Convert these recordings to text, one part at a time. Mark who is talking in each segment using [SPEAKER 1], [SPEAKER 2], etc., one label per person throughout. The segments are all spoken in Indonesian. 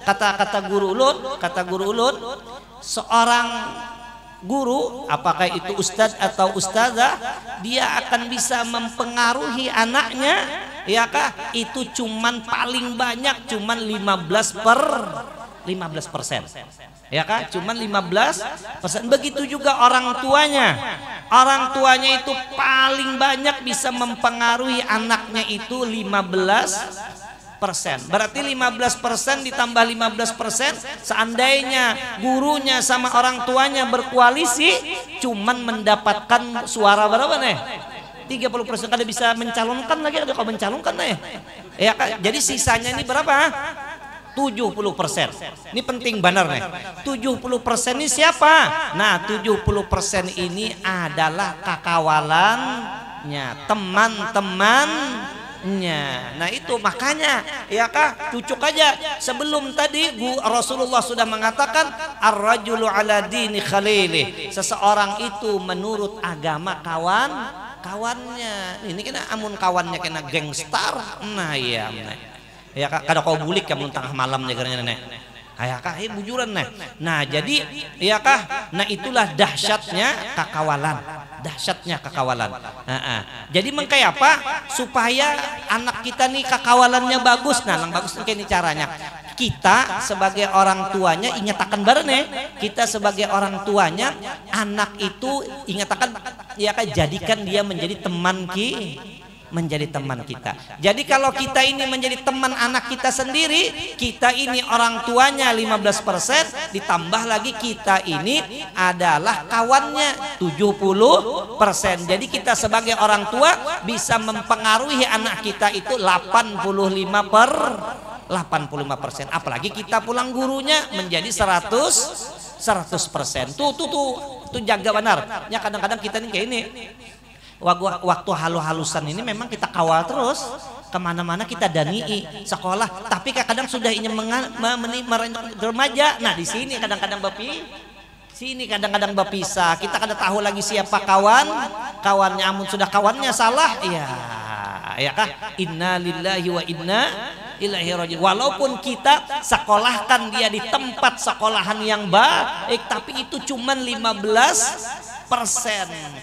[SPEAKER 1] kata guru ulun, seorang guru, apakah itu ustadz atau ustazah, dia akan bisa mempengaruhi anaknya, ya kah? Itu cuman paling banyak cuman 15%, ya kah? Cuman 15%. Begitu juga orang tuanya itu paling banyak bisa mempengaruhi anaknya itu 15%. Berarti 15% ditambah 15%, seandainya gurunya sama orang tuanya berkoalisi, cuman mendapatkan suara berapa nih? 30%. Kada bisa mencalonkan lagi, ada kau mencalonkan nih. Ya, jadi sisanya ini berapa? 70%. Ini penting benar nih. 70% ini siapa? Nah, 70% ini adalah kakawalannya, teman-temannya. Nah itu makanya, ya kah, cucuk aja. Sebelum tadi Rasulullah sudah mengatakan ar-rajulu ala dini khalili, seseorang itu menurut agama kawannya. Ini kena amun kawannya kena gangstar, nah iya, ya kak, kada kau bulik kamu tengah malam jagarnya nenek. Ya kah, bujuran nih. Nah jadi, ya kah, nah itulah dahsyatnya kakawalan. Jadi mengkai apa? Supaya anak kita nih kakawalannya bagus. Nah, yang bagus nih ini caranya. Kita sebagai orang tuanya ingatkan bareng, kita sebagai orang tuanya, anak itu ingatkan, ya kah, jadikan dia menjadi teman kita. Jadi kalau kita ini menjadi teman anak kita sendiri, kita ini orang tuanya 15%, ditambah lagi kita ini adalah kawannya 70%. Jadi kita sebagai orang tua bisa mempengaruhi anak kita itu 85%. Apalagi kita pulang gurunya menjadi 100%. Tuh jaga benar. Ya kadang-kadang kita ini kayak ini. Waktu halu-halusan ini memang kita kawal terus kemana-mana, kita danii sekolah, tapi kadang sudah ingin remaja. Nah di sini kadang-kadang berpisah. Kita kada tahu lagi siapa kawannya. Amun sudah kawannya salah, ya kah, inna lillahi wa inna ilaihi rajiun. Walaupun kita sekolahkan dia di tempat sekolahan yang baik, tapi itu cuman 15%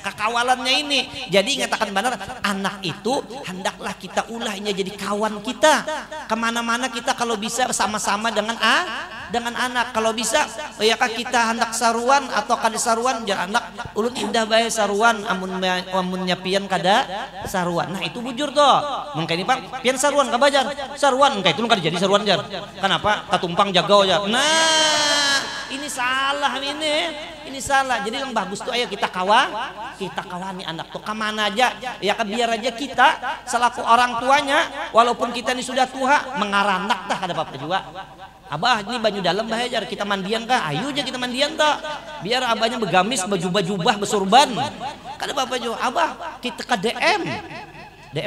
[SPEAKER 1] kakawalannya ini. Jadi ingatkan benar, anak itu hendaklah kita ulahnya jadi kawan kita. Kemana-mana kita kalau bisa sama-sama dengan anak. Kalau bisa, ya kah, kita hendak saruan atau kada saruan, jangan anak ulun indah bae saruan, amunnya pian kada saruan. Nah itu bujur toh. Mungkin ini Pak, pian saruan kabajar. Saruan engkai itu kada jadi saruan jar. Kenapa? Katumpang jago aja. Nah, ini salah ini salah. Jadi yang bagus tuh, ayo kita kawani anak tuh kemana aja, ya kan, biar aja kita selaku orang tuanya, walaupun kita ini sudah tua, mengaranak dah ada apa-apa juga. Abah ini baju dalam bahajar, kita mandian kah? Ayo aja kita mandian tak? Biar abahnya begamis, baju-baju besurban. Kada apa-apa juga. Abah kita ke DM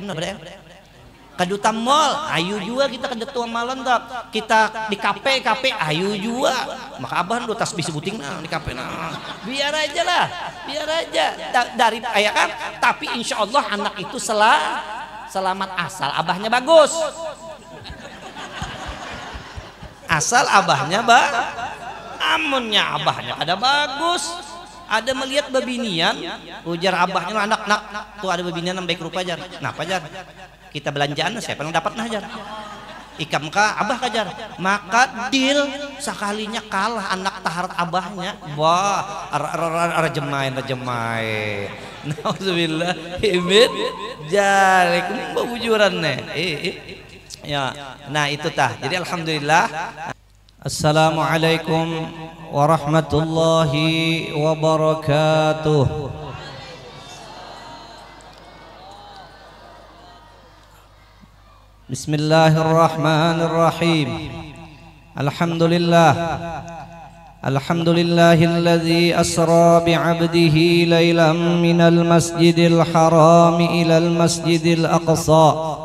[SPEAKER 1] nah DM. Kaduta mall, ayo juga kita ke tua malam tak? Kita di kafe, ayo juga. Maka abah udah tasbih sebuting nah di kafe nah. Biar aja. Dari ayah kan, tapi insya Allah anak itu selamat asal abahnya bagus. Asal abahnya amunnya abahnya ada bagus, ada melihat babinian, ujar abahnya anak tuh ada babinian yang baik rupa jar. Kenapa jar? Kita belanjaan siapa yang dapat nah jar? Ikam kah abah kajar, maka deal sekalinya kalah anak taharat abahnya. Wah, rajemai. Nauzubillah himit jalik bujuran nih. Ya, nah itu tah. Jadi alhamdulillah. Assalamualaikum warahmatullahi wabarakatuh. Bismillahirrahmanirrahim. Alhamdulillahilladzi asra bi'abdihi laylan minal masjidil haram ilal masjidil aqsa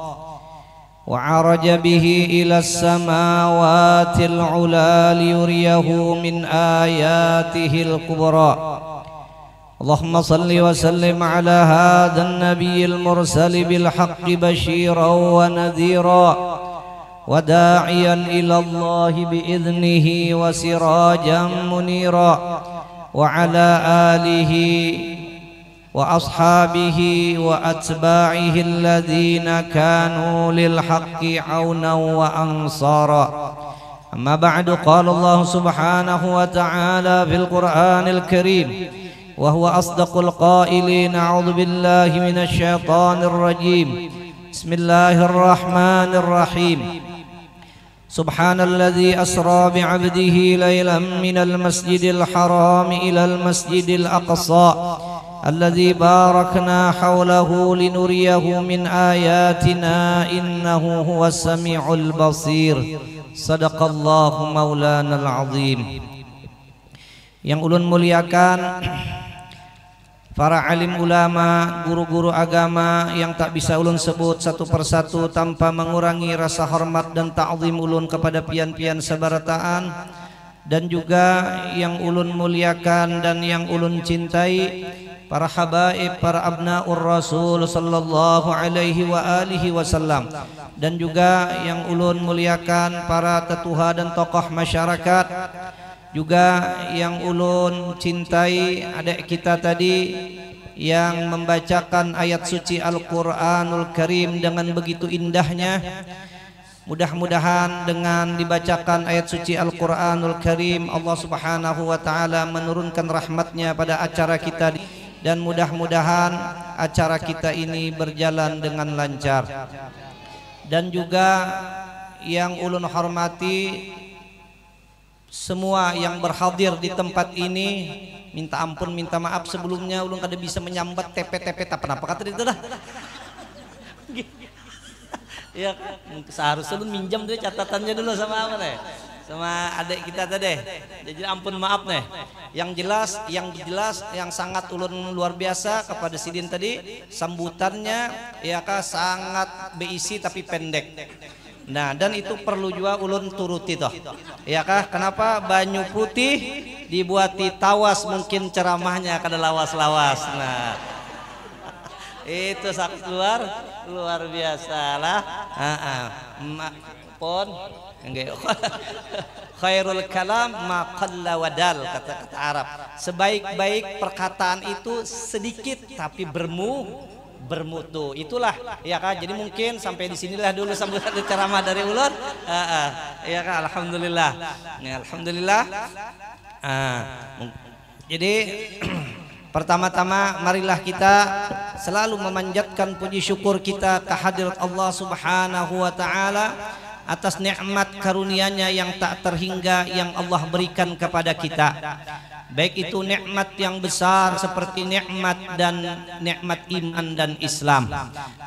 [SPEAKER 1] وعرج به إلى السماوات العلى ليريه من آياته الكبرى اللهم صل وسلم على هذا النبي المرسل بالحق بشيرا ونذيرا وداعيا إلى الله بإذنه وسراجا منيرا وعلى آله وأصحابه وأتباعه الذين كانوا للحق عونا وأنصارا. أما بعد، قال الله سبحانه وتعالى في القرآن الكريم وهو أصدق القائلين: أعوذ بالله من الشيطان الرجيم، بسم الله الرحمن الرحيم. سبحان الذي أسرى بعبده ليلا من المسجد الحرام إلى المسجد الأقصى الذي باركنا حوله لنريه من آياتنا إنه هو السميع البصير. Sadaqallahu maulanal azim. Yang ulun muliakan para alim ulama, guru-guru agama yang tak bisa ulun sebut satu persatu tanpa mengurangi rasa hormat dan ta'zim ulun kepada pian-pian sabarataan, dan juga yang ulun muliakan dan yang ulun cintai para habaib, para abnaur Rasul sallallahu alaihi wa alihi wasallam, dan juga yang ulun muliakan para tetuha dan tokoh masyarakat, juga yang ulun cintai adik kita tadi yang membacakan ayat suci Al-Quranul Karim dengan begitu indahnya. Mudah-mudahan dengan dibacakan ayat suci Al-Quranul Karim, Allah subhanahu wa ta'ala menurunkan rahmatnya pada acara kita, dan mudah-mudahan acara kita ini berjalan dengan lancar. Dan juga yang ulun hormati semua yang berhadir di tempat ini, minta ampun, minta maaf sebelumnya ulun kada bisa menyambat tepe-tepe tak apa kata itu dah. Ya, seharusnya ulun minjam dulu catatannya dulu sama apa nih? Sama adik kita tadi. Jadi ampun maaf nih. Yang jelas yang sangat ulun luar biasa kepada Sidin tadi, sambutannya ya kah sangat berisi tapi pendek. Nah, dan itu perlu juga ulun turuti toh. Ya kah, kenapa Banyu Putih dibuati tawas, mungkin ceramahnya kada lawas-lawas. Nah, itu sangat luar biasa lah. Pon khairul kalam ma qalla wadal, kata Arab. Sebaik-baik perkataan itu sedikit tapi bermutu. Itulah ya kan. Jadi mungkin sampai di sinilah dulu sambutan ceramah dari ulun. Ya kan, alhamdulillah. Ya, alhamdulillah. Jadi pertama-tama marilah kita selalu memanjatkan puji syukur kita kehadirat Allah Subhanahu wa taala atas nikmat karunia-Nya yang tak terhingga yang Allah berikan kepada kita. Baik itu nikmat yang besar seperti nikmat iman dan Islam,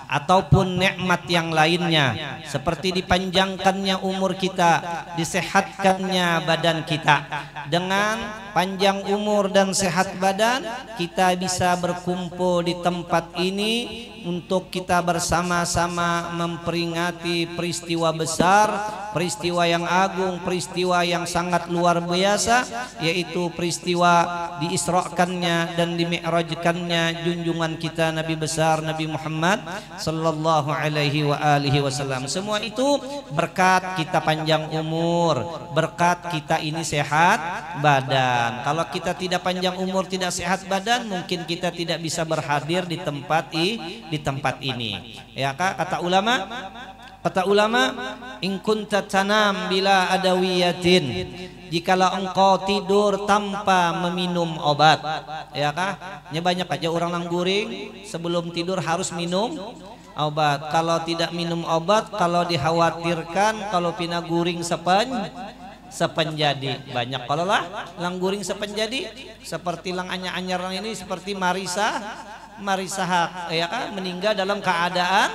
[SPEAKER 1] ataupun nikmat yang lainnya seperti dipanjangkannya umur kita, disehatkannya badan kita. Dengan panjang umur dan sehat badan, kita bisa berkumpul di tempat ini untuk kita bersama-sama memperingati peristiwa besar, peristiwa yang agung, peristiwa yang sangat luar biasa, yaitu peristiwa diisrakannya dan dimi'rajkannya junjungan kita Nabi besar Nabi Muhammad sallallahu alaihi wa alihi wasallam. Semua itu berkat kita panjang umur, berkat kita ini sehat badan. Kalau kita tidak panjang umur, tidak sehat badan, mungkin kita tidak bisa berhadir di tempat ini. Ya Kak, kata ulama, in kunta tanam bila adawiyatin, jikalau engkau tidur tanpa meminum obat. Ya kah? Ya banyak aja orang nang guring sebelum tidur harus minum obat. Kalau tidak minum obat, kalau dikhawatirkan kalau pina guring sepenjadi banyak. Kalau lah lang guring sepenjadi seperti lang anyar-anyar ini, seperti Marisa ya kan, meninggal dalam keadaan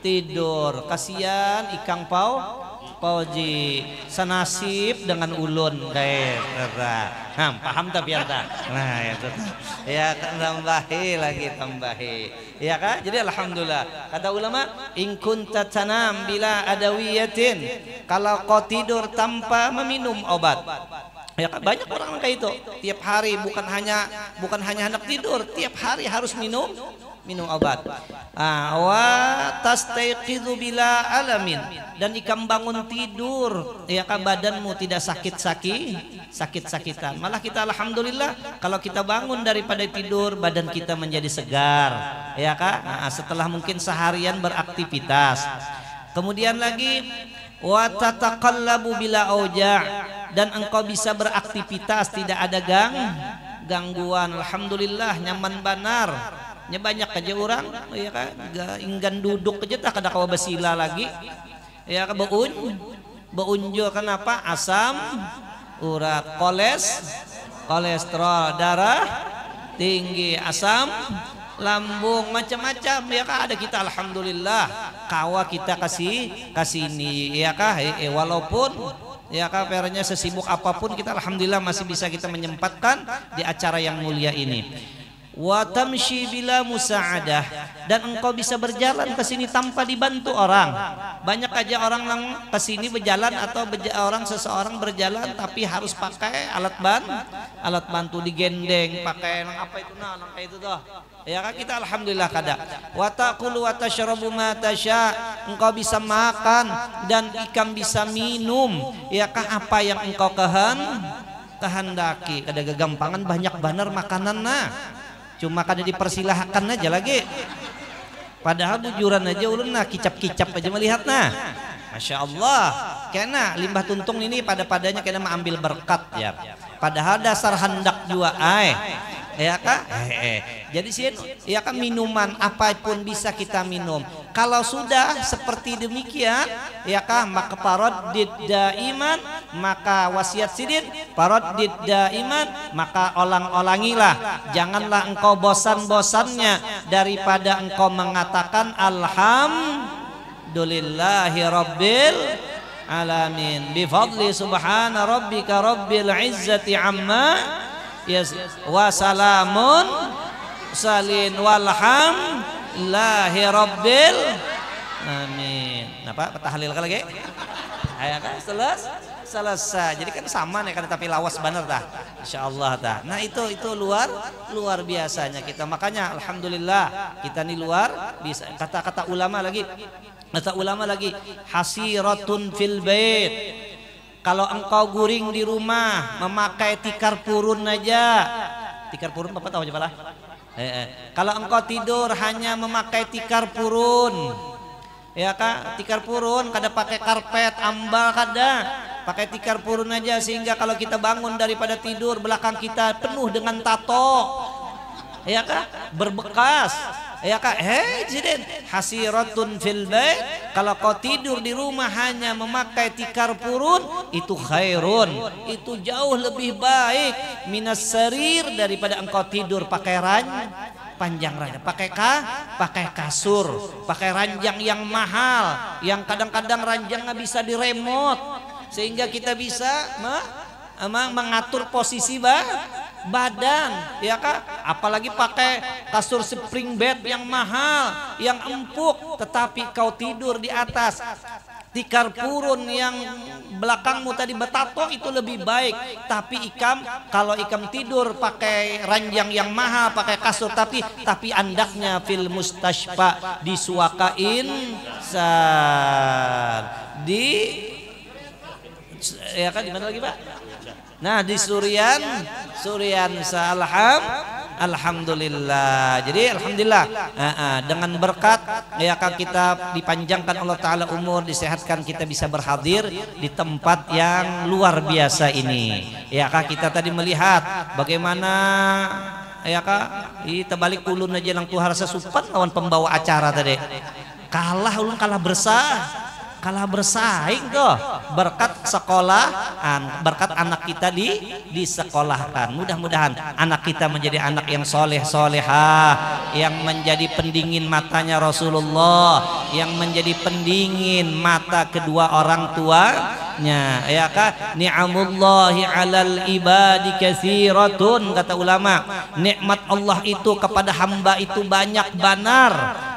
[SPEAKER 1] tidur. Kasihan Ikang Pauji senasib dengan ulun kayak paham tak biar tak. Nah itu ya tambahi ya kan. Jadi alhamdulillah kata ulama, in kunta tanam bila adawiyatin, kalau kau tidur tanpa meminum obat. Ya kan banyak orang kayak itu. Tiap hari bukan hanya hendak tidur, tiap hari harus minum obat. Wa tastayqidhu bila alamin, dan ikam bangun tidur ya kan badanmu tidak sakit-sakitan. Malah kita alhamdulillah kalau kita bangun daripada tidur badan kita menjadi segar ya kan. Setelah mungkin seharian beraktivitas. Kemudian lagi wa tataqallabu bila auja', dan engkau bisa beraktivitas tidak ada gangguan. Alhamdulillah nyaman banar. Nya banyak aja orang ya kan inggan duduk aja tak ada kawa basila lagi ya kan beunjul kenapa asam urat, kolesterol darah tinggi, asam lambung, macam-macam ya kan ada kita alhamdulillah kawa kita kasih ini ya kan walaupun ya kak pernya sesibuk apapun kita alhamdulillah masih bisa kita menyempatkan di acara yang mulia ini. Wa tamshi bila musa'adah, dan engkau bisa berjalan ke sini tanpa dibantu orang. Banyak aja orang yang ke sini berjalan atau seseorang berjalan tapi harus pakai alat bantu digendeng, pakai apa itu itu toh. Ya kan kita alhamdulillah kada. Wa taqulu wa tashrabu ma tasya, engkau bisa makan dan ikam bisa minum ya kan apa yang engkau kehendaki. Ada kegampangan banyak banar makanan cuma kada dipersilahkan aja lagi. Padahal bujuran aja ulun kicap-kicap aja melihat Masya Allah. Kena limbah tuntung ini padanya kena mengambil berkat ya. Padahal dasar hendak jua ya kak jadi sih ya kan minuman apapun bisa kita minum. Kalau sudah seperti demikian ya kak maka paraddid daiman, maka wasiat sidin paraddid daiman, maka olang-olangilah, janganlah engkau bosan-bosannya daripada engkau mengatakan alhamdulillahi rabbil alamin bifadli subhana rabbika rabbil izzati amma wa salamun salin walhamdulillahi rabbil amin. Napa tahlil lagi? Ayo kan selesai. Jadi kan sama nih kan tapi lawas bener dah. Insyaallah dah. Nah itu luar biasanya kita. Makanya alhamdulillah kita nih luar bisa. Kata ulama lagi hasiratun fil bait. Kalau engkau guring di rumah memakai tikar purun aja. Tikar purun Bapak tahu aja lah. Kalau engkau tidur hanya memakai tikar purun. Ya kak, tikar purun kada pakai karpet, ambal kada. Pakai tikar purun aja sehingga kalau kita bangun daripada tidur belakang kita penuh dengan tato. Ya kak, berbekas. Ya kak, jidin hasiratun fil bait. Kalau kau tidur di rumah hanya memakai tikar purun, itu khairun, itu jauh lebih baik minas sarir daripada engkau tidur pakai panjang ranjang, pakai kasur, pakai ranjang yang mahal, yang kadang-kadang ranjangnya bisa diremot sehingga kita bisa mengatur posisi badan ya kak. Apalagi pakai kasur spring bed yang mahal, yang empuk, tetapi kau tidur di atas tikar purun yang belakangmu tadi betato, itu lebih baik. Tapi kalau ikam tidur pakai ranjang yang mahal, pakai kasur, tapi andaknya fil mustashfa disuakain ya kan di mana lagi Pak? Nah di Surian alhamdulillah. Jadi alhamdulillah dengan berkat ya kan kita dipanjangkan Allah Ta'ala umur, disehatkan, kita bisa berhadir di tempat yang luar biasa ini. Ya kan kita tadi melihat bagaimana ya kak terbalik ulun aja lang tuh rasa supan lawan pembawa acara tadi. Ulun kalah bersaing tuh berkat sekolahan, berkat anak kita disekolahkan. Mudah-mudahan anak kita menjadi anak yang solehah, yang menjadi pendingin matanya Rasulullah, yang menjadi pendingin mata kedua orang tuanya. Ya kan, ni'amullahi 'alal ibadi katsiratun, kata ulama. Nikmat Allah itu kepada hamba itu banyak banar.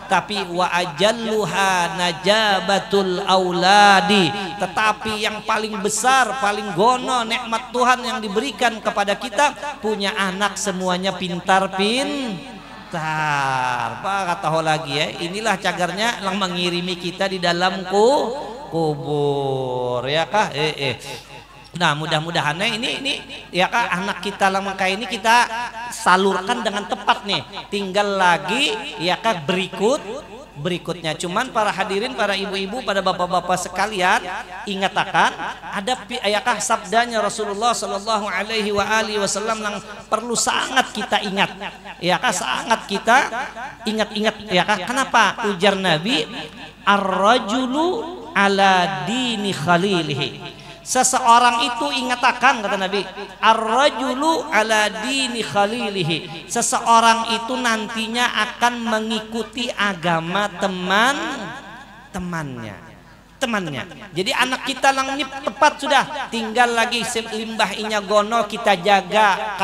[SPEAKER 1] tapi wa ajalluha najabatul auladi, tetapi yang paling besar, paling gono nikmat Tuhan yang diberikan kepada kita, punya anak semuanya pintar. Pak kata lagi ya, inilah cagarnya yang mengirimi kita di dalam kubur ya kah. Nah mudah-mudahan ini ya kah, anak kita lang maka ini kita salurkan dengan tepat nih. Tinggal lagi ya kah berikutnya. Cuman para hadirin, para ibu-ibu, pada bapak-bapak sekalian, ingat akan ada ya kah sabdanya Rasulullah Shallallahu Alaihi Wasallam yang perlu sangat kita ingat. Ya kah, sangat kita ingat-ingat ya kah. Kenapa? Ujar Nabi, ar-rajulu ala dini khalilihi. Seseorang itu ingat akan, kata Nabi, ar-rajulu ala dini khalilihi. Seseorang itu nantinya akan mengikuti agama temannya. Jadi anak kita lang ini tepat sudah, tinggal lagi limbah inya gono kita jaga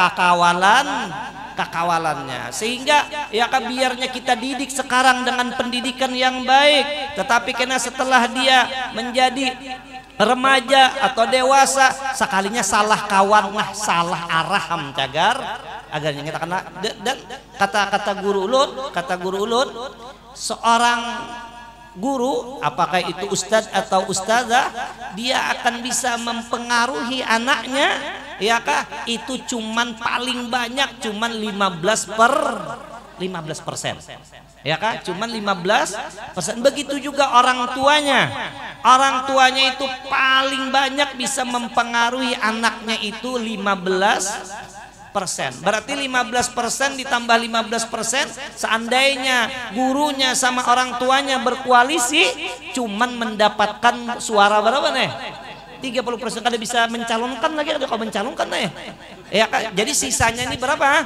[SPEAKER 1] kakawalannya, sehingga ya kan biarnya kita didik sekarang dengan pendidikan yang baik, tetapi karena setelah dia menjadi remaja atau dewasa, sekalinya salah kawan, salah araham cagar agarnya kita kena. Dan kata guru ulun, seorang guru, apakah itu ustadz atau ustazah, dia akan bisa mempengaruhi anaknya ya kah, itu cuman paling banyak cuman 15% ya kah, cuman 15%. Begitu juga orang tuanya itu paling banyak bisa mempengaruhi anaknya itu 15%. Berarti 15% ditambah 15%, seandainya gurunya sama orang tuanya berkoalisi, cuman mendapatkan suara berapa nih? 30%. Kada bisa mencalonkan lagi, ada kau mencalonkan nih ya kah? Jadi sisanya ini berapa?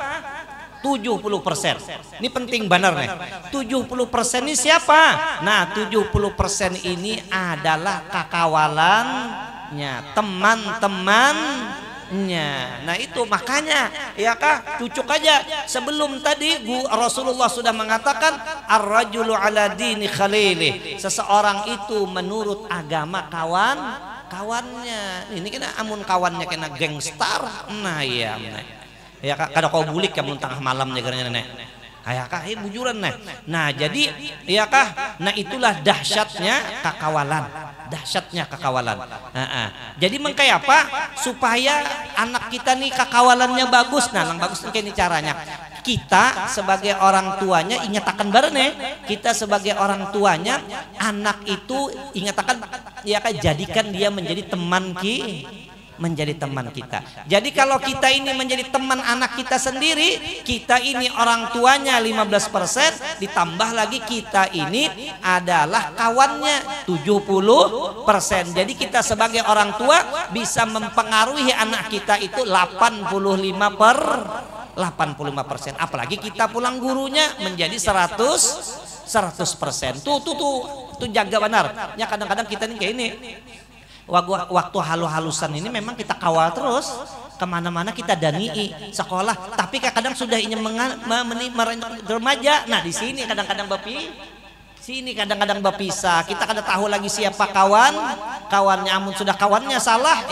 [SPEAKER 1] 70%. Ini penting benar nih. 70% ini siapa? Nah 70% ini adalah kakawalannya, teman-temannya. Nah itu makanya ya kah, cucuk aja sebelum tadi Rasulullah sudah mengatakan ar-rajulu ala dini khalilih. Seseorang itu menurut agama kawannya. Ini kena amun kawannya kena gangstar. Nah iya. Ya kada kau bulik kamu tengah malam negaranya nenek. Ya kah, bujuran nih. Nah jadi ya kah, nah itulah dahsyatnya kakawalan. Jadi mengkai apa? Supaya anak kita nih kakawalannya bagus. Nah lang bagus ini caranya. Kita sebagai orang tuanya ingat akan bareng. Kita sebagai orang tuanya, anak itu ingat akan ya kah, jadikan dia menjadi teman kita. Jadi kalau kita ini menjadi teman anak kita sendiri, kita ini orang tuanya 15%, ditambah lagi kita ini adalah kawannya 70%. Jadi kita sebagai orang tua bisa mempengaruhi anak kita itu 85%. Apalagi kita pulang gurunya menjadi 100%. Tuh jaga benar. Ya kadang-kadang kita nih kayak ini. Waktu halusan ini memang kita kawal terus kemana-mana, kita danii sekolah, tapi kadang sudah ingin remaja. Nah di sini kadang-kadang berpisah, kita kada tahu lagi siapa kawannya, amun sudah kawannya salah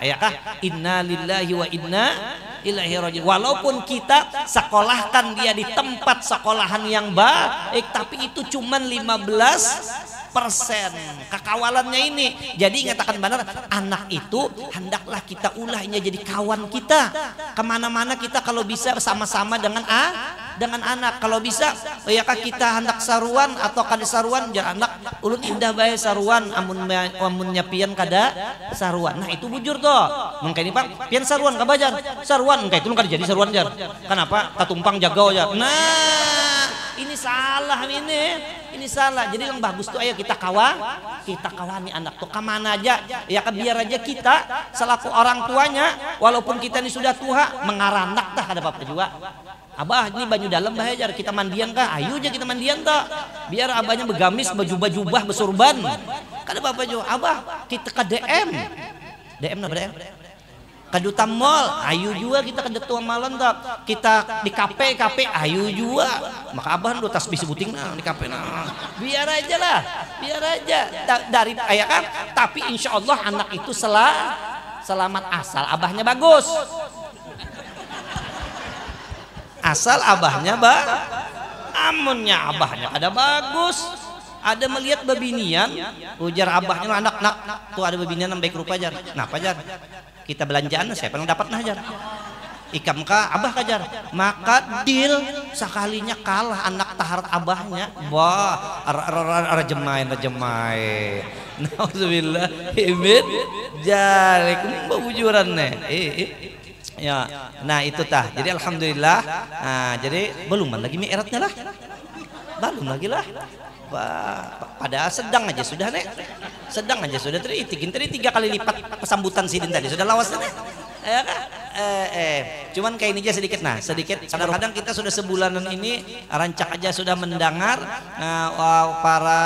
[SPEAKER 1] ya kah, inna lillahi wa inna ilaihi rajiun. Walaupun kita sekolahkan dia di tempat sekolahan yang baik, tapi itu cuman 15% kakawalannya ini. Jadi ingatkan benar, anak itu hendaklah kita ulahnya jadi kawan kita. Kemana-mana kita kalau bisa sama-sama dengan anak. Kalau bisa ya kah kita hendak saruan atau kada saruan, jangan anak ulun indah bae saruan, amunnya pian kada saruan. Nah itu bujur toh. Mungkin ini Pak, pian saruan kabajar. Saruan engkai itu kada jadi saruan jar. Kenapa? Katumpang jago aja. Nah, ini salah ini salah. Jadi yang bagus tuh ayo kita kawani anak tuh kemana aja ya kan, biar aja kita selaku orang tuanya, walaupun kita ini sudah tua, mengaranak dah ada apa juga. Abah ini baju dalam bahajar, kita mandian kah? Ayo aja kita mandian tak? Biar abahnya begamis, baju-jubah, besurban. Kada apa-apa juga. Abah kita ke DM. DM apa DM? ke duta mall, ayo juga kita ke duta malam tak, kita di kafe ayo juga, maka abah do tas disebutin di kafe biar aja lah, biar aja dari ayah kan, tapi insya Allah anak itu selamat asal abahnya bagus, asal abahnya amunnya abahnya ada bagus, ada melihat babinian, ujar abahnya anak-anak tuh ada babinian yang baik rupa jar, nah pajar kita belanjaan siapa yang dapat najar ikam ka abah kajar, maka deal sekalinya kalah anak taharat abahnya, wah rajemai nauzubillah himid jalik bujuran ya. Nah itu tah, jadi alhamdulillah, nah, jadi belum lagi mi'rajnya lah, belum lagi lah, pada sedang aja sudah nek, sedang aja sudah tadi 3 kali lipat pesambutan sidin tadi sudah lawas nek. Ya kan? Cuman kayak ini aja sedikit, nah sedikit kadang-kadang kita sudah sebulanan ini rancak aja sudah mendengar para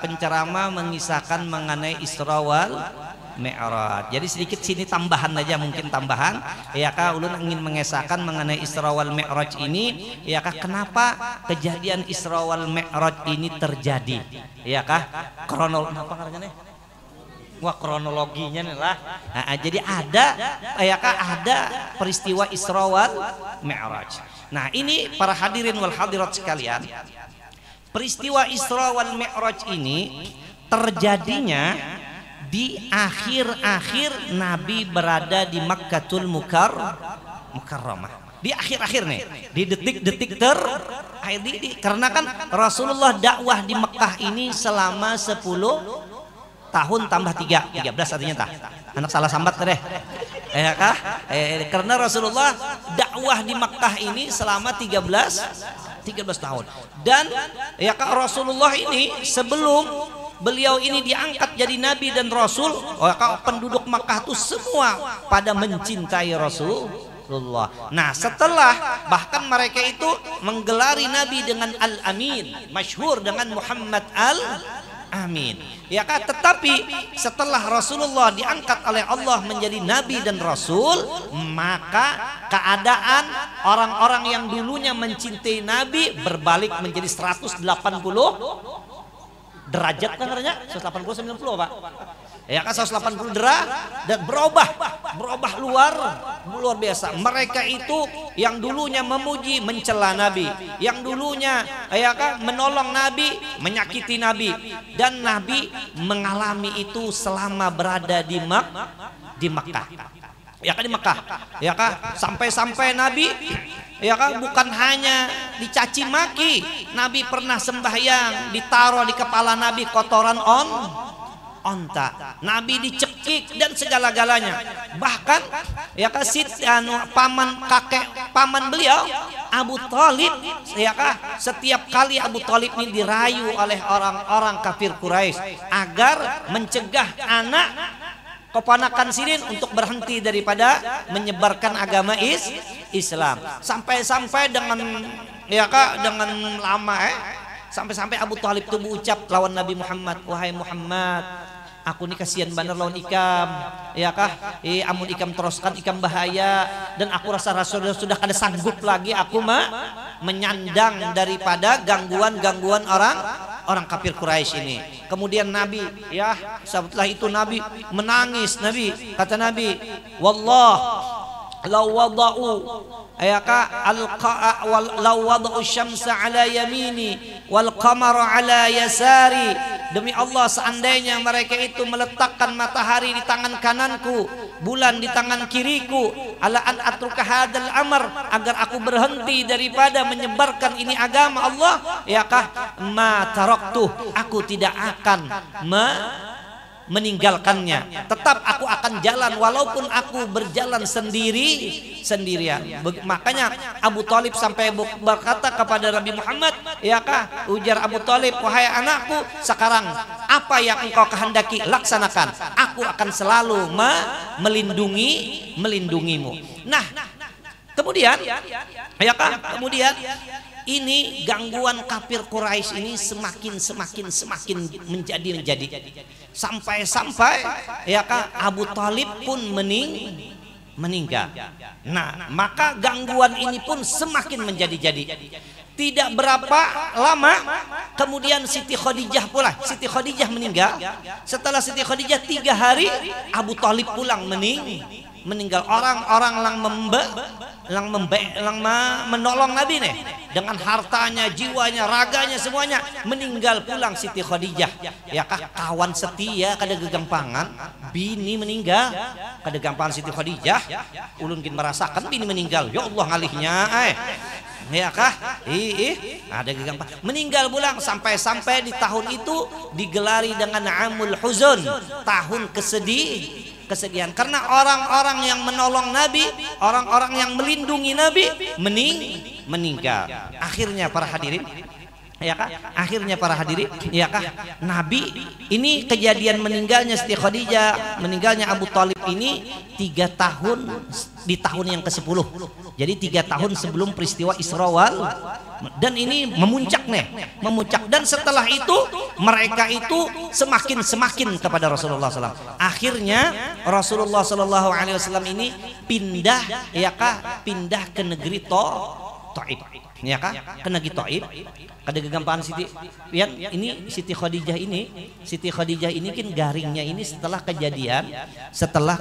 [SPEAKER 1] penceramah mengisahkan mengenai Isra wal Mi'raj. Jadi sedikit sini tambahan aja, mungkin tambahan ya kah, ulun ingin mengesahkan mengenai Isra wal Mi'raj ini ya kah, kenapa kejadian Isra wal Mi'raj ini terjadi ya kah, kronologinya nih lah. Nah, jadi ada ya kah, ada peristiwa Isra wal Mi'raj. Nah ini para hadirin wal hadirat sekalian, peristiwa Isra wal Mi'raj ini terjadinya di akhir-akhir Nabi berada di Makkatul Mukarramah, di akhir-akhir nih, di detik-detik karena kan Rasulullah dakwah di Mekah ini selama 10 tahun tambah 13 artinya tah, anak salah sambat deh ya kah, karena Rasulullah dakwah di Mekah ini selama 13 tahun, dan ya kah Rasulullah ini sebelum beliau ini diangkat jadi nabi dan rasul, penduduk Makkah itu semua pada mencintai Rasulullah. Nah setelah bahkan mereka itu menggelari nabi dengan Al-Amin, masyhur dengan Muhammad Al-Amin ya kan, tetapi setelah Rasulullah diangkat oleh Allah menjadi nabi dan rasul, maka keadaan orang-orang yang dulunya mencintai nabi berbalik menjadi 180 derajat kan katanya 180 90 Pak ya kan, 180 derajat, dan berubah luar biasa. Mereka itu yang dulunya memuji mencela Nabi, yang dulunya ya kan menolong Nabi menyakiti Nabi, dan Nabi mengalami itu selama berada di Makkah ya kan, di Makkah ya kan, sampai Nabi ya kan bukan hanya dicaci maki, Nabi pernah sembahyang ditaruh di kepala Nabi kotoran onta, Nabi dicekik dan segala-galanya. Bahkan ya kan paman beliau Abu Thalib ya kan, setiap kali Abu Thalib ini dirayu oleh orang-orang kafir Quraisy agar mencegah anak keponakan sidin untuk berhenti daripada menyebarkan agama Islam, sampai dengan ya kak, dengan lama sampai Abu Thalib itu mengucap lawan Nabi Muhammad, wahai Muhammad, aku ini kasihan bener lawan ikam ya kah, amun ikam teruskan ikam bahaya, dan aku rasa Rasulullah sudah kada sanggup lagi aku menyandang daripada gangguan orang kafir Quraisy ini. Kemudian Nabi ya, setelah itu Nabi menangis. Nabi kata Nabi, wallah law wada'u ya ka law wada'u syamsa ala yamini wal qamara ala yasari, demi Allah seandainya mereka itu meletakkan matahari di tangan kananku, bulan di tangan kiriku, ala an atruka hadal amr, agar aku berhenti daripada menyebarkan ini agama Allah ya kah, ma taraktuh, aku tidak akan meninggalkannya, tetap aku akan jalan walaupun aku berjalan sendirian. Makanya Abu Thalib sampai berkata kepada Nabi Muhammad ya kah, ujar Abu Thalib, wahai anakku, sekarang apa yang engkau kehendaki laksanakan, aku akan selalu melindungimu. Nah kemudian ya kah, kemudian ini gangguan kafir Quraisy ini semakin menjadi sampai ya kak Abu Thalib pun meninggal. Nah, maka gangguan ini pun semakin menjadi-jadi. Tidak berapa lama kemudian Siti Khadijah pula. Siti Khadijah meninggal. Setelah Siti Khadijah 3 hari Abu Thalib pulang meninggal. Orang-orang menolong Nabi nih dengan hartanya, jiwanya, raganya semuanya meninggal pulang Siti Khadijah. Ya kah kawan setia kada gegampangan bini meninggal kada gegampangan Siti Khadijah. Ulun kin merasakan bini meninggal. Ya Allah ngalihnya ya kah ada gampang meninggal pulang sampai di tahun itu digelari dengan Amul Huzun, tahun kesedihan karena orang-orang yang menolong Nabi, orang-orang yang melindungi Nabi meninggal. Akhirnya para hadirin ya kah? Akhirnya para hadirin ya kah? Nabi ini kejadian meninggalnya Siti Khadijah, meninggalnya Abu Thalib ini 3 tahun di tahun yang ke-10. Jadi 3 tahun sebelum peristiwa Isra wal, dan ini memuncak dan setelah itu mereka itu semakin kepada Rasulullah SAW. Akhirnya Rasulullah SAW ini pindah ya kah? Pindah ke negeri Taif. Ya kah? Ke negeri Taif. Kada gegampaan Siti yang ini Siti Khadijah ini kan garingnya ini setelah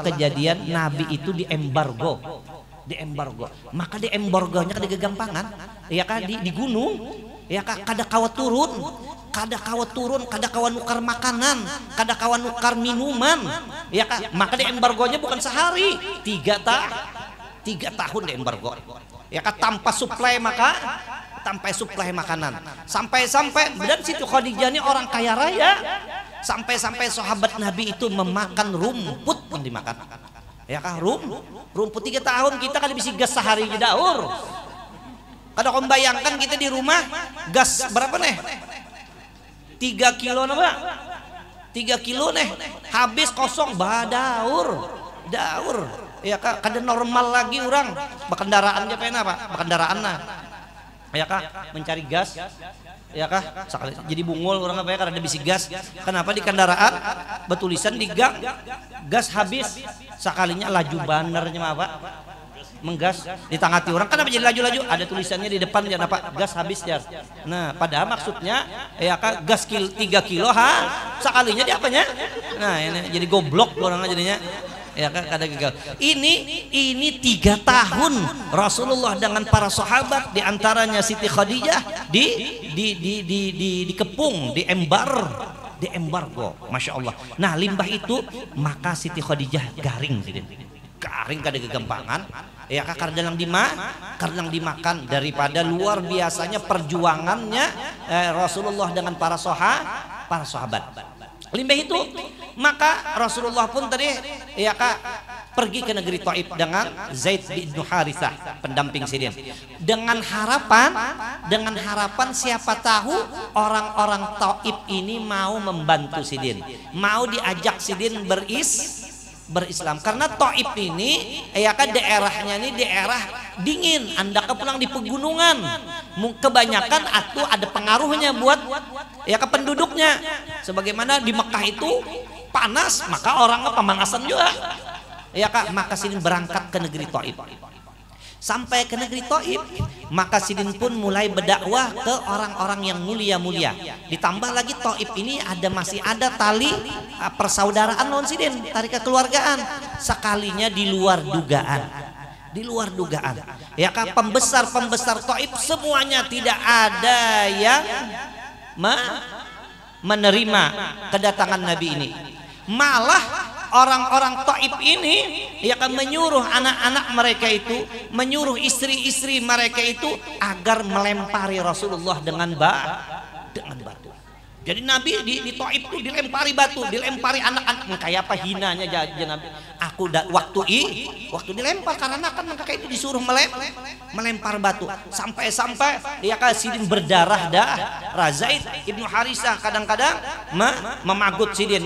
[SPEAKER 1] kejadian Nabi itu diembargo, maka diembargonya kada gegampangan ya kah? Di gunung ya kah? Kada kawa turun, kada kawa nukar makanan, kada kawa nukar minuman ya kah? Maka diembargonya bukan sehari, 3 tahun diembargo ya kah? Tanpa suplai makanan sampai dan Siti Khadijah ini orang kaya raya sampai sahabat Nabi itu memakan rumput pun dimakan ya kah? Rumput 3 tahun kita kan bisa gas sehari di daur. Kada kau bayangkan kita di rumah gas berapa nih 3 kilo napa 3 kilo nih habis kosong daur ya kah? Kada normal lagi orang berkendaraan aja pengen apa berkendaraan ya kah? Mencari gas ya kah? Jadi bungul orang apa ya karena ada bisi gas. Kenapa di kendaraan betulisan di gang gas habis sekalinya laju bandarnya apa menggas ditangati orang kenapa jadi laju ada tulisannya di depan jangan apa gas habis ya. Nah padahal maksudnya ya kah? Gas 3 kilo sekalinya di apanya nah ini jadi goblok orang jadinya ya kan kada gagal. Ini 3 tahun Rasulullah dengan para sahabat diantaranya Siti Khadijah dikepung, diembargo, masya Allah. Nah limbah itu maka Siti Khadijah garing kada gegampangan ya kah? Karena dimakan daripada luar biasanya perjuangannya Rasulullah dengan para sahabat. Limbah itu maka Rasulullah pun tadi ya kak pergi ke negeri Taif dengan Zaid bin Harithah pendamping Sidin dengan harapan siapa tahu orang-orang Taif ini mau membantu Sidin, mau diajak Sidin berislam karena Taif ini ya kan daerahnya ini daerah dingin, anda pulang di pegunungan kebanyakan atau ada pengaruhnya buat ya ke penduduknya sebagaimana di Mekah itu panas maka orang pemanasan juga ya kak. Maka Sidin berangkat ke negeri Taif. Sampai ke negeri Taif maka Sidin pun mulai berdakwah ke orang-orang yang mulia-mulia. Ditambah lagi Taif ini masih ada tali persaudaraan non Sidin, tali kekeluargaan sekalinya di luar dugaan ya kan. Pembesar Taif semuanya tidak ada yang menerima kedatangan Nabi ini, malah orang-orang Taif ini ya kan menyuruh anak-anak mereka itu, menyuruh istri-istri mereka itu agar melempari Rasulullah dengan batu. Jadi Nabi di Taif itu dilempari batu, dilempari anak-anak kayak apa hinanya Nabi. Aku waktu dilempar karena kan mereka itu disuruh melempar batu sampai dia Sidin berdarah Zaid ibnu Harithah kadang-kadang memagut Sidin,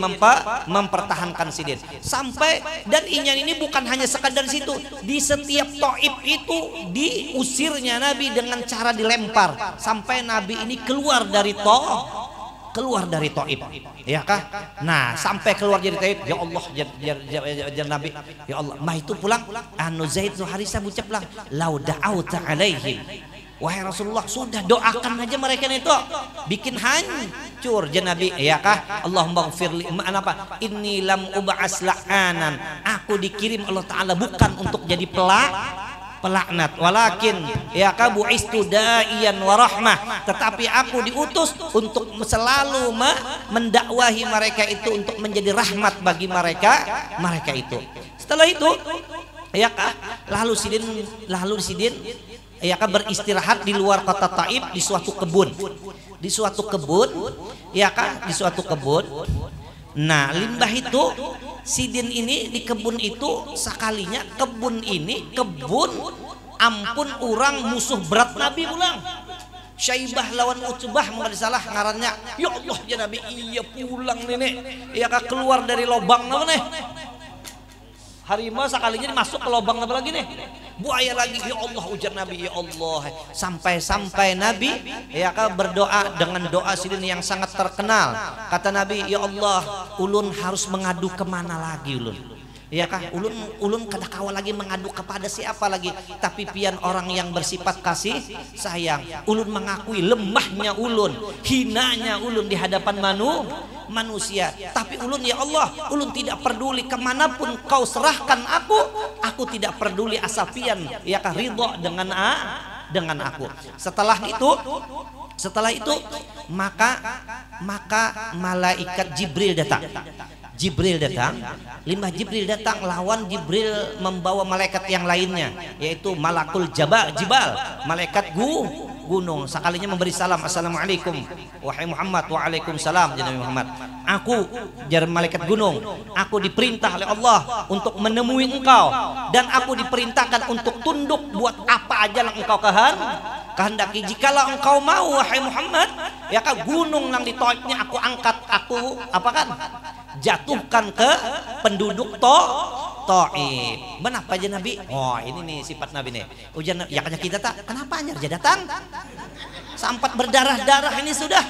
[SPEAKER 1] mempertahankan Sidin sampai dan ini bukan hanya sekadar situ, di setiap Taif itu diusirnya Nabi dengan cara dilempar sampai Nabi ini keluar dari keluar dari Taif, ya kah? Nah, sampai keluar dari Taif, ya Allah, jar Nabi, ya Allah, mah itu pulang, anu Zaid bin Harisah ucap lah, lau da'auta alaihim, wahai Rasulullah, sudah doakan aja mereka itu, bikin hancur, jar Nabi, ya kah? Allahumma gfirli, apa? Inni lam ub'as la'anan, aku dikirim Allah Ta'ala bukan untuk jadi pelaknat, walakin ya kabu istuda'iyan wa rahmah, tetapi aku diutus untuk selalu mendakwahi mereka itu, untuk menjadi rahmat bagi mereka itu. Setelah itu ya kah, lalu sidin ya kah beristirahat di luar kota Taif di suatu kebun ya kah, di suatu kebun. Nah, limbah itu sidin ini di kebun itu, sekalinya kebun ini ampun orang musuh berat Nabi pulang. Syaibah lawan Utbah mengalih salah ngarannya. Ya Allah ya Nabi, iya pulang nenek. Ya kah keluar dari lobang apa nih? Harimau sekalinya masuk ke lobang apa lagi nih? Buaya lagi, ya Allah, ujar Nabi, ya Allah. Sampai Nabi ya kah berdoa dengan doa sidin yang sangat terkenal. Kata Nabi, ya Allah, ulun harus mengadu kemana lagi ulun? Ya kah, ulun kada kawa lagi mengadu kepada siapa lagi, tapi pian orang yang bersifat kasih sayang. Ulun mengakui lemahnya ulun, hinanya ulun di hadapan manusia, tapi ulun ya Allah, ulun tidak peduli kemanapun kau serahkan aku tidak peduli asal pian ya kah ridho dengan aku. Setelah itu maka malaikat Jibril datang. Limbah Jibril datang, lawan Jibril membawa malaikat yang lainnya, yaitu malakul jibal, malaikat gunung. Sekalinya memberi salam, assalamualaikum wahai Muhammad, waalaikumsalam ya Nabi Muhammad. Aku jar malaikat gunung, aku diperintah oleh Allah untuk menemui engkau, dan aku diperintahkan untuk tunduk buat apa aja yang engkau kehendaki. Jikalau engkau mau wahai Muhammad, ya kah gunung yang di Taifnya aku angkat, aku apa kan jatuhkan ke penduduk Taif. Kenapa aja Nabi? Oh, ini nih sifat Nabi nih. Ujian ya kanya kita tak, kenapa hanya aja datang? Sampat berdarah-darah ini sudah.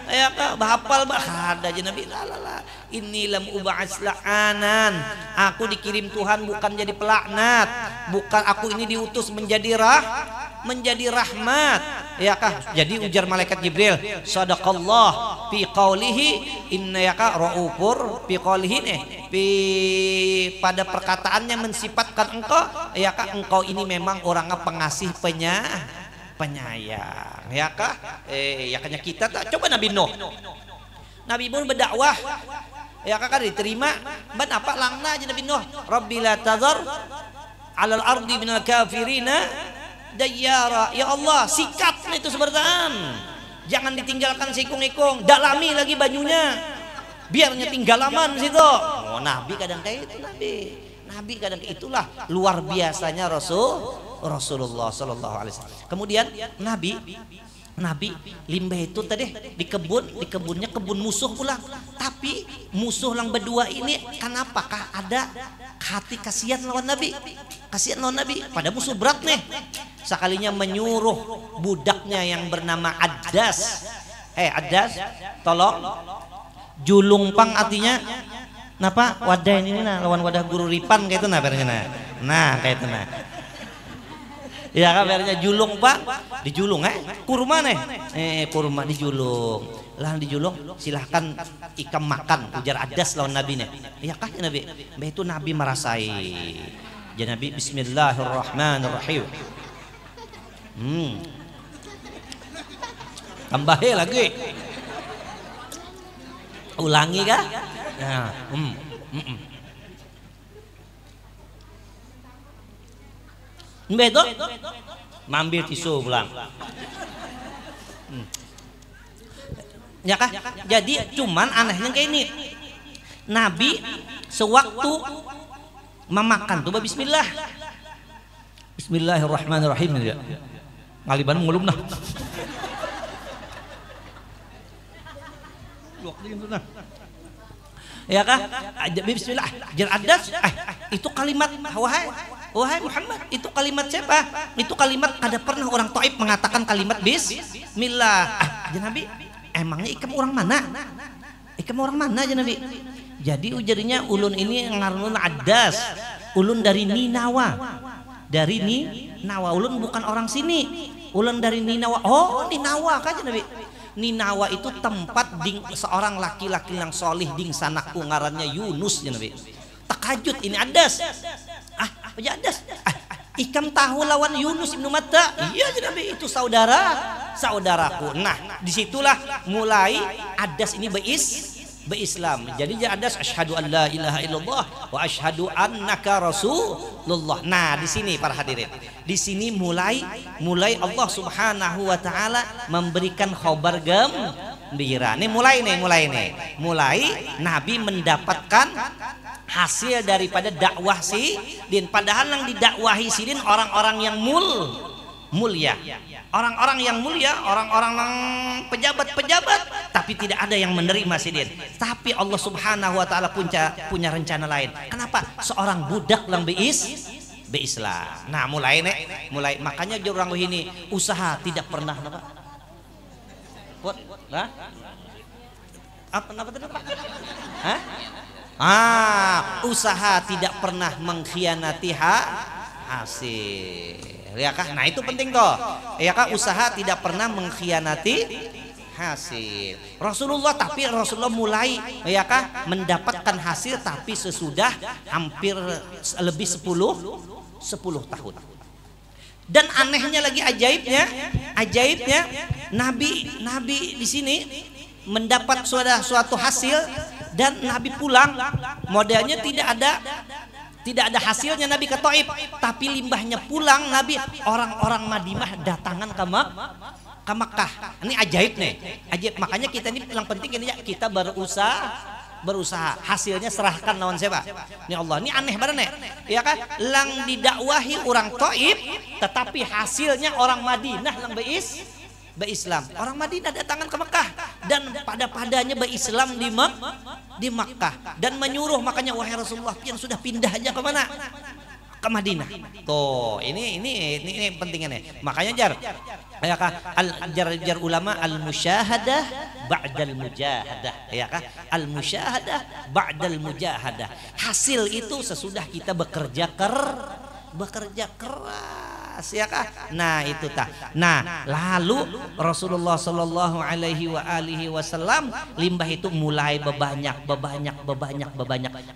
[SPEAKER 1] Ya kah bahapal ada aja Nabi. Lalala. Ini lam uba'as la'anan. Aku dikirim Tuhan bukan jadi pelaknat. Bukan, aku ini diutus menjadi rahmat. Ya kah? Jadi ujar malaikat Jibril, sadaqallah fi qaulihi inna yaka raufur fi qaulihi pada perkataannya mensifatkan engkau, ya kah, engkau ini memang orangnya pengasih penyayang. Ya kah? Ya kanya kita tak coba Nabi Nuh berdakwah, ya kah diterima. Ban apa langna aja Nabi Nuh, Rabbi la tazar 'alal ardi minal kafirina dayyara. Ya Allah, sikat itu sebertaan, jangan ditinggalkan sikung-ikung, dalami lagi bajunya biarnya tinggal aman situ. Oh, Nabi kadang kayak itu, Nabi kadang itulah luar biasanya Rasulullah Sallallahu Alaihi Wasallam. Kemudian Nabi limbah itu tadi di kebunnya kebun musuh pula, tapi musuh yang berdua ini kenapakah ada hati kasihan lawan Nabi, pada musuh berat nih. Sekalinya menyuruh budaknya yang bernama Adas, tolong julung pang artinya napa wadah ini lawan wadah guru ripan kayak itu kayak itu ya kabarnya julung pak, dijulung kurma kurma dijulung silahkan ikam makan, ujar Adas lawan Nabi nih. Ya kah Nabi, itu Nabi merasai ya Nabi, bismillahirrahmanirrahim. Tambahin lagi, ulangi kah? Ya. Mbak itu mambil tisu pulang. Ya kah? Jadi cuman anehnya kayak ini, Nabi sewaktu memakan tuh bismillah, bismillahirrahmanirrahim ya. Ngaliban ngulum nah. Ya kah? Bismillah. Jar Adas, itu kalimat wahai Muhammad, itu kalimat siapa? Itu kalimat ada pernah orang Taif mengatakan kalimat bismillah. Ya Nabi, emangnya ikam orang mana? Ikam orang mana aja Nabi? Jadi ujarnya ulun ini ngarun Adas, ulun dari Ninawa. Dari Ninawa, ulun bukan orang sini. Ulun dari Ninawa. Oh, Ninawa kan Nabi. Ninawa itu tempat ding seorang laki-laki yang solih ding sanakku ngarannya Yunus ya Nabi. Takajud ini Adas. Apa ya Adas? Ikam tahu lawan Yunus ibnu Matta? Iya Nabi, itu saudaraku. Nah, disitulah mulai Adas ini Islam. Jadi Adas asyhadu an la ilaha illallah wa asyhadu annaka rasulullah. Nah, di sini para hadirin. Di sini mulai Allah Subhanahu wa taala memberikan khabar gembira. Mulai Nabi mendapatkan hasil daripada dakwah Sidin. Padahal yang didakwahi Sidin orang-orang yang mulia, orang-orang yang mulia, orang-orang pejabat-pejabat, tapi tidak ada yang menerima Sidin. Tapi Allah Subhanahu wa taala punya rencana lain. Kenapa? Seorang budak yang Islam. Nah, mulai makanya orang ini usaha tidak pernah apa tadi Pak? Usaha tidak pernah mengkhianati hasil. Ya kah? Nah, itu penting toh. Ya kah? Usaha tidak pernah mengkhianati hasil. Rasulullah mulai ya kah mendapatkan hasil tapi sesudah hampir lebih 10 tahun. Dan anehnya lagi ajaibnya Nabi di sini mendapat suatu hasil dan Nabi pulang, modelnya tidak ada hasilnya Nabi ke Taif, tapi limbahnya pulang Nabi, orang-orang Madinah datangan ke Makkah. Ini ajaib nih, ajaib. Makanya kita ini yang penting ini ya, kita berusaha, hasilnya serahkan lawan siapa? Ini Allah. Ini aneh banget nih, ya kan? Lang didakwahi orang Taif, tetapi hasilnya orang Madinah yang Islam. Orang Madinah datangan ke Mekah dan padanya berislam di Makkah dan menyuruh, makanya wahai Rasulullah yang sudah pindah aja ke mana? Ke Madinah. Tuh, ini pentingnya. Makanya jar ulama al-musyahadah ba'dal mujahadah, ya kan? Al-musyahadah ba'dal mujahadah. Hasil itu sesudah kita bekerja keras, ya kah? Nah, itu Nah, lalu Rasulullah Shallallahu Alaihi Wasallam limbah itu mulai bebanyak.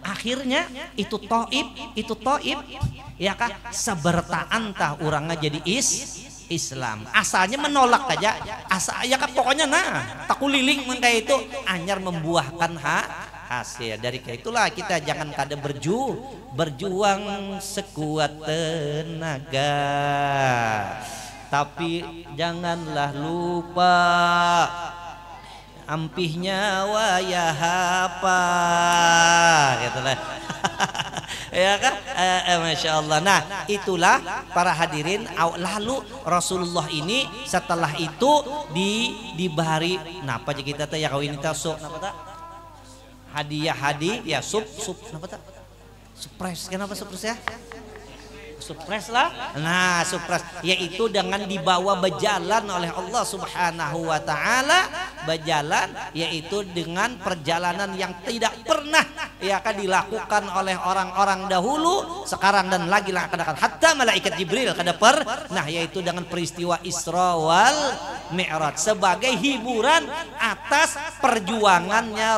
[SPEAKER 1] Akhirnya itu Taif, ya kah? Sebertaan tah orangnya jadi Islam. Asalnya menolak aja, ya kah? Pokoknya takuliling kayak itu anyar membuahkan hasil. Dari itulah kita jangan kada berjuang sekuat tenaga, tapi janganlah lupa ampihnya wayahapa gitulah. Ya kan? Masya Allah. Nah, itulah para hadirin. Lalu Rasulullah ini setelah itu dibari napa aja kita teh ya kau ini tasuk napa tak hadiah ya sup napa tak surprise. Kenapa surprise ya? Surprise lah. Nah, surprise yaitu dengan dibawa berjalan oleh Allah Subhanahu wa taala, berjalan yaitu dengan perjalanan yang tidak pernah ya akan dilakukan oleh orang-orang dahulu, sekarang dan lagi akan hatta malaikat Jibril kada pernah, yaitu dengan peristiwa Isra wal Mi'raj sebagai hiburan atas perjuangannya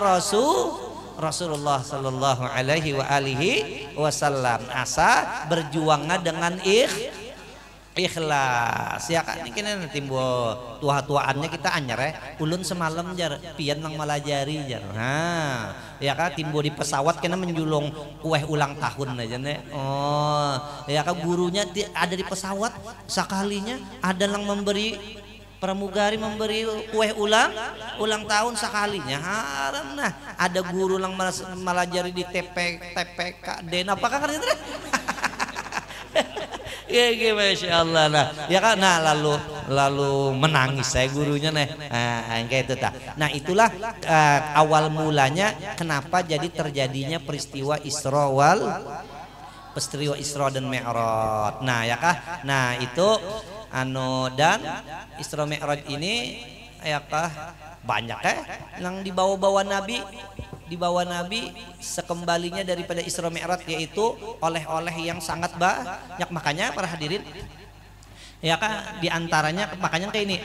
[SPEAKER 1] Rasulullah Sallallahu Alaihi Wasallam. Asa berjuangnya dengan ikhlas, ya kan? Ini kena timbul tua-tuaannya kita anyar ya. Ulun semalam jar pian nang malajari jar. Nah, ya kan timbul di pesawat kena menjulung kue ulang tahun aja nih. Oh, ya kan gurunya ada di pesawat sekalinya ada yang memberi pramugari memberi kue ulang tahun sekalinya. Haram nah, ada guru yang malajari di TPK Den apakah kan itu? Ya, masya Allah lah, ya kan? Nah, lalu menangis saya gurunya nih, kayak itu tak. Nah, itulah awal mulanya kenapa jadi terjadinya peristiwa Isra dan Mi'raj. Nah, ya kah? Nah, itu dan Isra Mi'raj ini ya kah banyak yang dibawa Nabi, sekembalinya daripada Isra Mi'raj, yaitu oleh-oleh yang sangat banyak. Makanya para hadirin, ya kan, diantaranya makanya kayak ini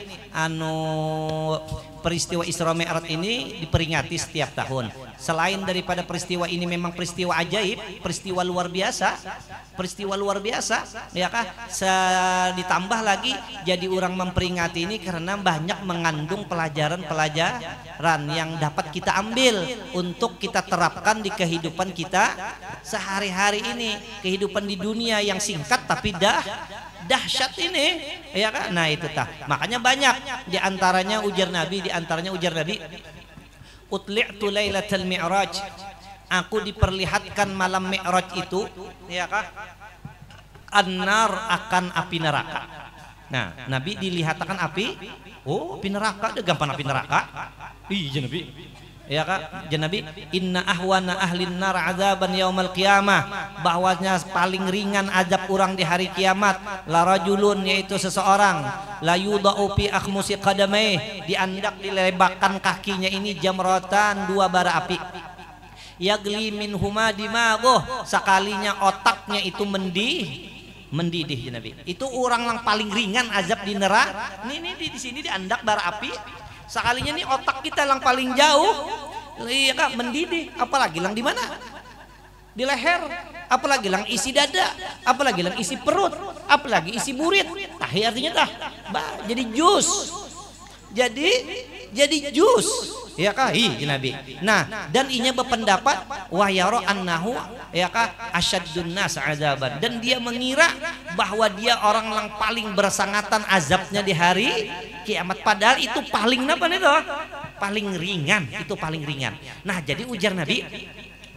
[SPEAKER 1] peristiwa Isra Mi'raj ini diperingati setiap tahun. Selain daripada peristiwa ini memang peristiwa ajaib, peristiwa luar biasa, ya kan, ditambah lagi jadi orang memperingati ini karena banyak mengandung pelajaran yang dapat kita ambil untuk kita terapkan di kehidupan kita sehari-hari ini, kehidupan di dunia yang singkat tapi dahsyat ini, ya kan? Nah itu tah. Makanya banyak diantaranya ujar Nabi, utli'tu lailatal mi'raj, aku diperlihatkan malam mi'raj itu, ya kan? An-nar akan api neraka. Nah, Nabi dilihatkan api, api neraka, gampang api neraka. Iya Nabi. Ya kak, Nabi, inna ahwana ahlin nar azaban yaumal qiyamah, bahwasanya paling ringan azab orang di hari kiamat, la rajulun, yaitu seseorang, la yudau fi akhmusi qadamai, diandak dilebakan kakinya ini jamratan, 2 bara api, yagli min huma dimagoh, sekalinya otaknya itu mendidih Nabi. Itu orang yang paling ringan azab di neraka. Ini di sini diandak bara api, sekalinya nih otak kita yang paling jauh, iya kak, mendidih. Apalagi lang di mana? Di leher. Apalagi lang isi dada. Apalagi lang isi perut. Apalagi isi burit. Tahi artinya tah. Jadi jus. Jadi jus. Ya kak, Nabi. Nah, dan inya berpendapat wa yara annahu, ya kak, asyaddun nas azaban, dan dia mengira bahwa dia orang yang paling bersangatan azabnya di hari kiamat, padahal itu paling apa nih toh? Paling ringan, itu paling ringan. Nah, jadi ujar Nabi,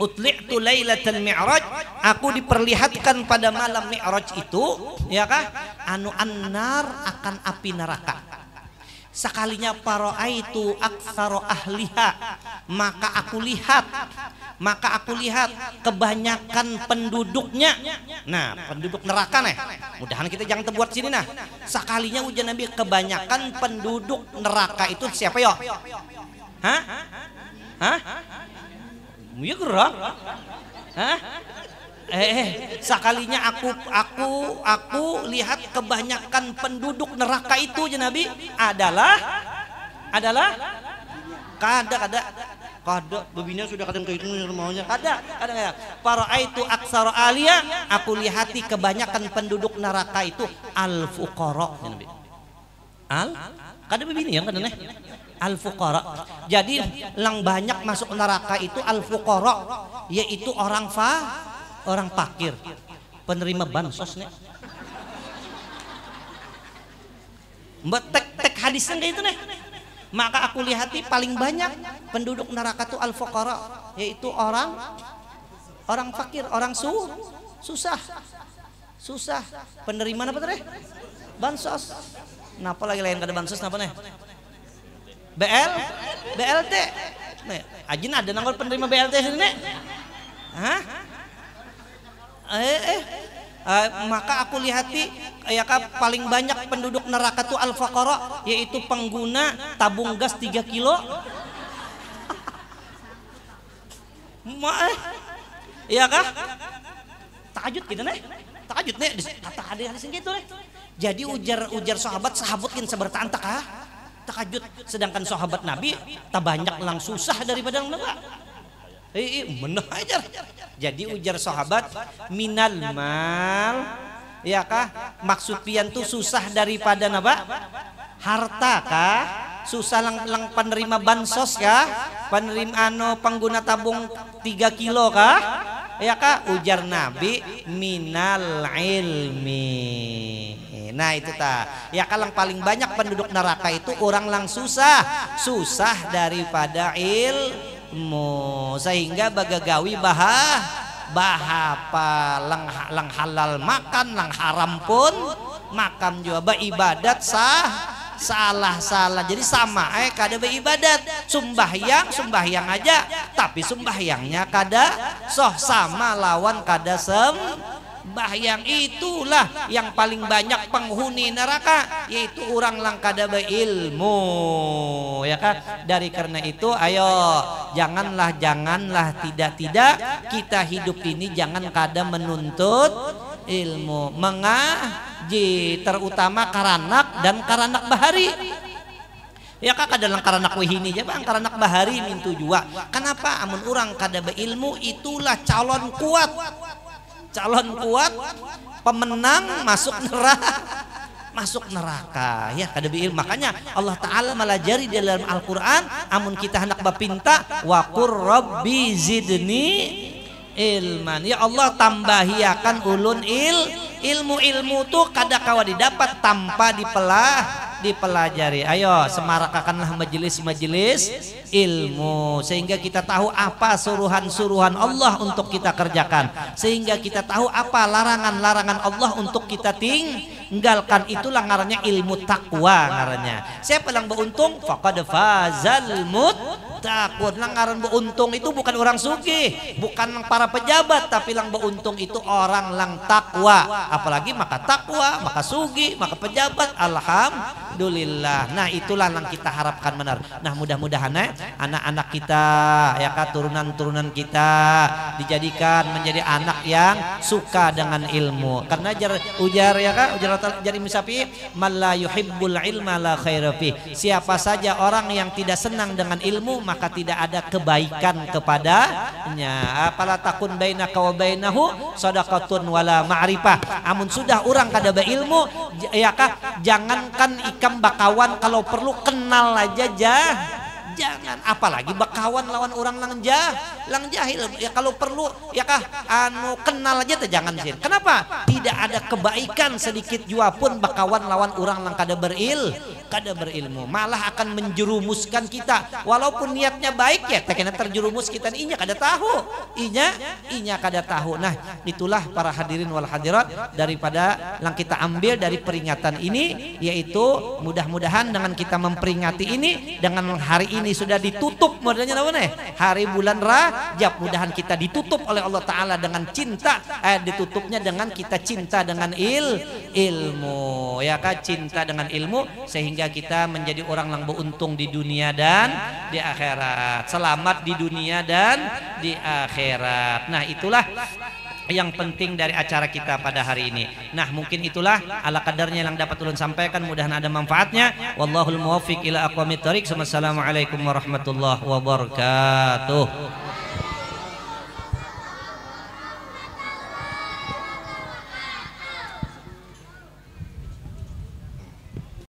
[SPEAKER 1] utli'tu lailatal mi'raj, aku diperlihatkan pada malam mi'raj itu, ya kak, an-nar akan api neraka. Sekalinya paroaitu aksaro ahliha, maka aku lihat kebanyakan penduduknya. Nah, penduduk neraka nih, mudahan kita jangan terbuat sini. Nah, sekalinya ujian Nabi, kebanyakan penduduk neraka itu siapa yo? Hah? Ya gerak? Hah? Sekalinya aku lihat kebanyakan penduduk neraka itu ya Nabi adalah kada bebinya sudah kadang kayak itu maunya ada para itu aksara alia, aku lihati kebanyakan penduduk neraka itu al fuqara ya Nabi. Kada begini yang kadang al fuqara. Jadi yang banyak masuk neraka itu al fuqara, yaitu orang fakir, penerima bansos nih. Mbak tek hadisnya kayak itu nih. Maka aku lihati paling banyak penduduk neraka itu al-fuqara, yaitu orang fakir, orang susah. Penerima apa teh? Bansos. Napa lagi lain kada bansos napa nih? BLT. Nih, ajin ada nangol penerima BLT sini nih. Hah? Maka aku lihati, ya kak, paling banyak penduduk neraka itu al-faqara, yaitu pengguna tabung gas 3 kilo. Ya kak, takajud gitu nih, ada hadis gitu nih. Jadi ujar sahabat kan sebertaan takajud, sedangkan sahabat Nabi tak banyak lang susah daripada yang neraka. Menah aja. Jadi ujar sahabat, minal mal, ya kah, maksud pian tuh susah daripada napa? Harta kah? Susah lang penerima bansos kah? Penerima pengguna tabung 3 kilo kah? Ya kah? Ujar Nabi, minal ilmi. Nah itu ta. Ya kalau paling banyak penduduk neraka itu orang lang susah daripada sehingga bagagawi bahapa lang halal makan, lang haram pun makan juga, ibadat salah. Jadi sama kada beribadat, sembahyang aja, tapi sembahyangnya kada sama lawan kada Bahyang itulah yang paling banyak penghuni neraka, yaitu orang lang kada beilmu, ya kan? Dari karena itu ayo janganlah tidak kita hidup ini jangan kada menuntut ilmu, mengaji, terutama karanak dan karanak bahari. Ya kakak dalam karanak wihini aja bang, karanak bahari mintu jua. Kenapa? Amun orang kada beilmu itulah calon kuat, pemenang masuk neraka ya kada beilmu. Makanya Allah Ta'ala melajari dalam Al-Quran, amun kita hendak bapinta wa qur rabbi zidni ilman, ya Allah tambahiakan ulun ilmu tuh kada kawa didapat tanpa dipelajari. Ayo semarakakanlah majelis-majelis ilmu sehingga kita tahu apa suruhan-suruhan Allah untuk kita kerjakan, sehingga kita tahu apa larangan-larangan Allah untuk kita tinggalkan. Itulah ngarannya ilmu takwa ngarannya. Siapa yang beruntung? Faqad fazal muttaqun. Ngaran beruntung itu bukan orang sugih, bukan para pejabat, tapi yang beruntung itu orang lang takwa. Apalagi maka takwa, maka sugih, maka pejabat. Alhamdulillah. Nah itulah yang kita harapkan benar. Nah mudah-mudahan anak-anak kita ya kan, turunan-turunan kita dijadikan menjadi anak yang suka dengan ilmu. Karena ujar ya kan, ujar jadi misapi man la yuhibbul ilma la khaira fi. Siapa saja orang yang tidak senang dengan ilmu maka tidak ada kebaikan kepadanya. Apala takun bainaka wa bainahu shadaqatun wala ma'rifah. Amun sudah orang kada beilmu ya kah, jangankan ikam bakawan, kalau perlu kenal aja jangan, apalagi bakawan lawan orang lang jahil ya, kalau perlu ya kah kenal aja tuh jangan sih. Kenapa? Tidak ada kebaikan sedikit jua pun bakawan lawan orang lang kada berilmu, malah akan menjerumuskan kita. Walaupun niatnya baik ya tekena terjerumus kita inya kada tahu. Nah itulah para hadirin wal hadirat daripada yang kita ambil dari peringatan ini, yaitu mudah-mudahan dengan kita memperingati ini, dengan hari ini sudah ditutup modelnya hari bulan Rajab, mudahan kita ditutup oleh Allah Ta'ala dengan cinta, ditutupnya dengan kita cinta dengan ilmu ya kan, cinta dengan ilmu, sehingga kita menjadi orang yang beruntung di dunia dan di akhirat, selamat di dunia dan di akhirat. Nah itulah yang penting dari acara kita pada hari ini. Nah mungkin itulah ala kadarnya yang dapat ulun sampaikan, mudahan ada manfaatnya. Wallahul muwaffiq ila aqwamit thoriq. Wassalamualaikum warahmatullahi wabarakatuh.